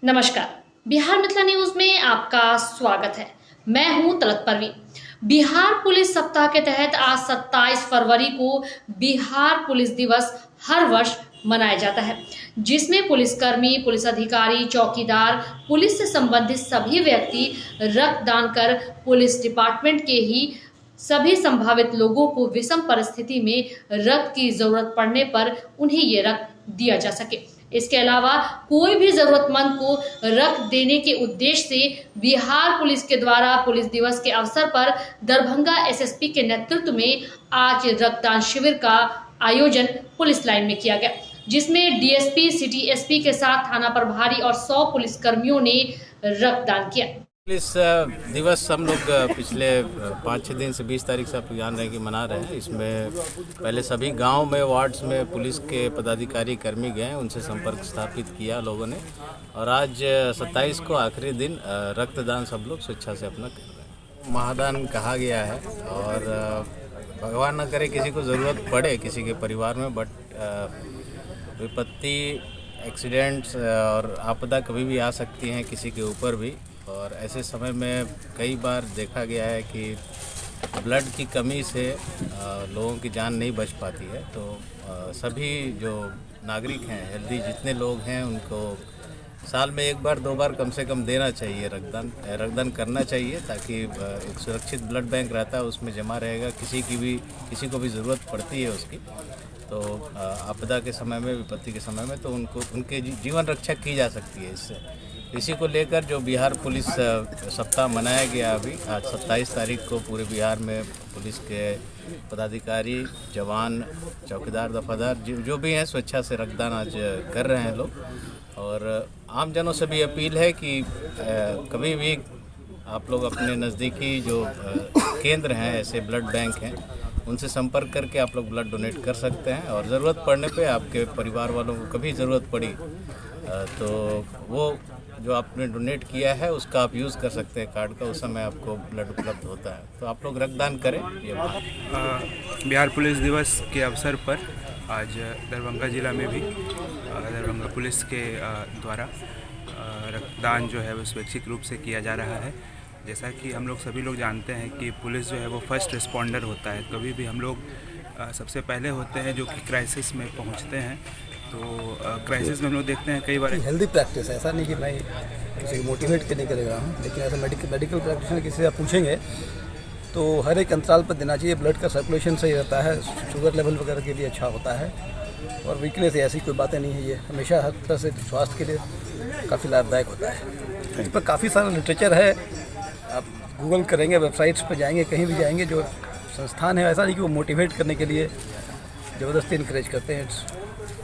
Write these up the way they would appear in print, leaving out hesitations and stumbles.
नमस्कार, बिहार मिथिला न्यूज में आपका स्वागत है। मैं हूं तलत परवीन। बिहार पुलिस सप्ताह के तहत आज 27 फरवरी को बिहार पुलिस दिवस हर वर्ष मनाया जाता है, जिसमें पुलिसकर्मी, पुलिस अधिकारी, चौकीदार, पुलिस से संबंधित सभी व्यक्ति रक्तदान कर पुलिस डिपार्टमेंट के ही सभी संभावित लोगों को विषम परिस्थिति में रक्त की जरूरत पड़ने पर उन्हें ये रक्त दिया जा सके। इसके अलावा कोई भी जरूरतमंद को रक्त देने के उद्देश्य से बिहार पुलिस के द्वारा पुलिस दिवस के अवसर पर दरभंगा एसएसपी के नेतृत्व में आज रक्तदान शिविर का आयोजन पुलिस लाइन में किया गया, जिसमें डीएसपी, सिटी एसपी के साथ थाना प्रभारी और 100 पुलिसकर्मियों ने रक्तदान किया। पुलिस दिवस हम लोग पिछले 5-6 दिन से 20 तारीख से आप जान रहे हैं कि मना रहे हैं। इसमें पहले सभी गांव में, वार्ड्स में पुलिस के पदाधिकारी, कर्मी गए, उनसे संपर्क स्थापित किया लोगों ने, और आज 27 को आखिरी दिन रक्तदान सब लोग स्वेच्छा से अपना कर रहे हैं। महादान कहा गया है और भगवान न करे किसी को ज़रूरत पड़े किसी के परिवार में, बट विपत्ति, एक्सीडेंट्स और आपदा कभी भी आ सकती हैं किसी के ऊपर भी, और ऐसे समय में कई बार देखा गया है कि ब्लड की कमी से लोगों की जान नहीं बच पाती है। तो सभी जो नागरिक हैं, हेल्दी जितने लोग हैं, उनको साल में 1 बार 2 बार कम से कम देना चाहिए, रक्तदान करना चाहिए, ताकि एक सुरक्षित ब्लड बैंक रहता है, उसमें जमा रहेगा। किसी को भी ज़रूरत पड़ती है उसकी, तो आपदा के समय में, विपत्ति के समय में, तो उनके जीवन रक्षा की जा सकती है इससे। इसी को लेकर जो बिहार पुलिस सप्ताह मनाया गया अभी आज 27 तारीख को पूरे बिहार में पुलिस के पदाधिकारी, जवान, चौकीदार, दफादार जो भी हैं स्वेच्छा से रक्तदान आज कर रहे हैं लोग। और आम जनों से भी अपील है कि कभी भी आप लोग अपने नज़दीकी जो केंद्र हैं, ऐसे ब्लड बैंक हैं, उनसे संपर्क करके आप लोग ब्लड डोनेट कर सकते हैं। और ज़रूरत पड़ने पे आपके परिवार वालों को कभी ज़रूरत पड़ी तो वो जो आपने डोनेट किया है उसका आप यूज़ कर सकते हैं, कार्ड का, उस समय आपको ब्लड उपलब्ध होता है। तो आप लोग रक्तदान करें। ये बिहार पुलिस दिवस के अवसर पर आज दरभंगा ज़िला में भी दरभंगा पुलिस के द्वारा रक्तदान जो है वो स्वैच्छिक रूप से किया जा रहा है। जैसा कि हम लोग सभी लोग जानते हैं कि पुलिस जो है वो फर्स्ट रिस्पॉन्डर होता है। कभी भी हम लोग सबसे पहले होते हैं जो कि क्राइसिस में पहुंचते हैं। तो क्राइसिस में हम लोग देखते हैं कई बार हेल्दी प्रैक्टिस है, ऐसा नहीं कि मैं किसी को मोटिवेट करने के लिए रहा हूँ, लेकिन ऐसा मेडिकल प्रैक्टिस किसी से आप पूछेंगे तो हर एक अंतराल पर देना चाहिए। ब्लड का सर्कुलेशन सही रहता है, शुगर लेवल वगैरह के लिए अच्छा होता है, और वीकनेस ऐसी कोई बातें नहीं है। ये हमेशा हर तरह से स्वास्थ्य के लिए काफ़ी लाभदायक होता है। इस पर काफ़ी सारा लिटरेचर है, आप गूगल करेंगे, वेबसाइट्स पर जाएंगे, कहीं भी जाएंगे, जो संस्थान है ऐसा नहीं कि वो मोटिवेट करने के लिए ज़बरदस्ती इनकरेज करते हैं। It's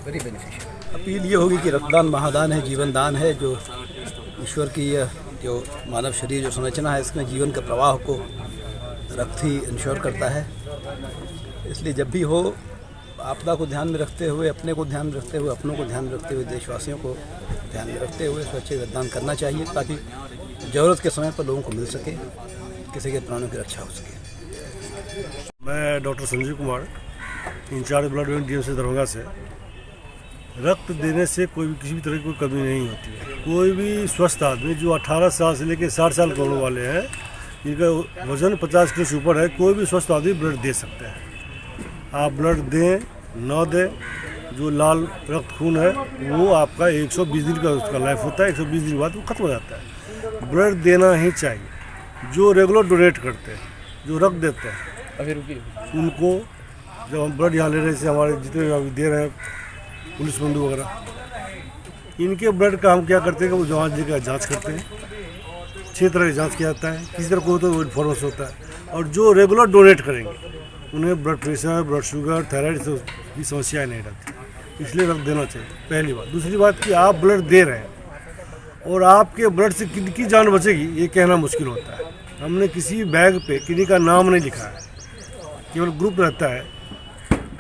very beneficial. अपील ये होगी कि रक्तदान महादान है, जीवन दान है। जो ईश्वर की जो मानव शरीर जो संरचना है, इसमें जीवन के प्रवाह को रक्त ही इंश्योर करता है। इसलिए जब भी हो, आपदा को ध्यान में रखते हुए, अपने को ध्यान में रखते हुए, अपनों को ध्यान में रखते हुए, देशवासियों को ध्यान में रखते हुए स्वैच्छिक रक्तदान करना चाहिए, ताकि ज़रूरत के समय पर लोगों को मिल सके, किसी के प्राणों की रक्षा हो सके। मैं doctor Sanjeev Kumar, incharge blood bank DMC Darbhanga से। रक्त देने से किसी भी तरह की कोई कमी नहीं होती है। कोई भी स्वस्थ आदमी जो 18 साल से लेकर 60 साल के होने वाले हैं, जिनका वजन 50 किलो से ऊपर है, कोई भी स्वस्थ आदमी ब्लड दे सकते हैं। आप ब्लड दें न दें, जो लाल रक्त खून है वो आपका 120 दिन का उसका लाइफ होता है, 120 दिन बाद वो खत्म हो जाता है। ब्लड देना ही चाहिए। जो रेगुलर डोनेट करते हैं, जो रक्त देते हैं, उनको जब हम ब्लड यहाँ ले रहे हैं, हमारे जितने अभी दे रहे हैं पुलिस बंधु वगैरह, इनके ब्लड का हम क्या करते हैं कि वो जांच करते हैं। 6 तरह की जांच किया जाता है, किसी तरह को तो वो इन्फॉर्मेशन होता है। और जो रेगुलर डोनेट करेंगे उन्हें blood pressure, blood sugar, thyroid की समस्याएं नहीं रहती, इसलिए रक्त देना चाहिए, पहली बात। दूसरी बात कि आप ब्लड दे रहे हैं और आपके ब्लड से किनकी जान बचेगी ये कहना मुश्किल होता है। हमने किसी बैग पे किसी का नाम नहीं लिखा है, केवल ग्रुप रहता है,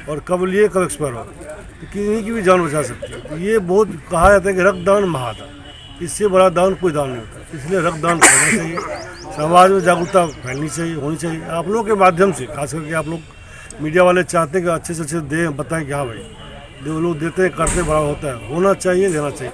और कब लिए कब एक्सपायर हो, तो किसी की भी जान बचा सकती है। तो ये बहुत कहा जाता है कि रक्तदान महादान, इससे बड़ा दान कोई दान नहीं होता। इसलिए रक्तदान करना चाहिए, समाज में जागरूकता फैलनी चाहिए, होनी चाहिए। आप लोगों के माध्यम से, खास करके आप लोग मीडिया वाले चाहते हैं कि अच्छे से अच्छे दें, बताएं कि हाँ भाई जो लोग देते हैं, करते, बड़ा होता है, होना चाहिए, देना चाहिए।